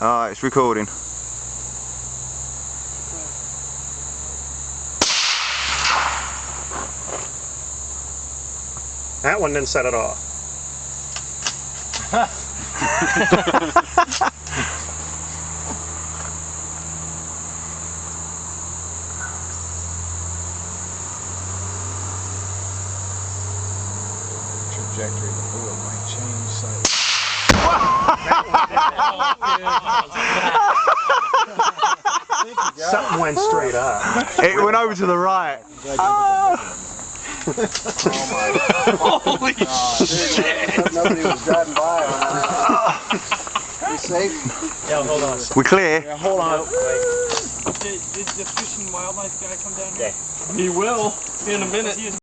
Alright, it's recording. That one didn't set it off. Trajectory of the bullet might change slightly. Something went straight up. It went over to the right. Holy shit! Nobody was driving by on that. You safe? Yeah, hold on. We clear? Yeah, hold on. Did the Fish and Wildlife guy come down here? Yeah. He will in a minute.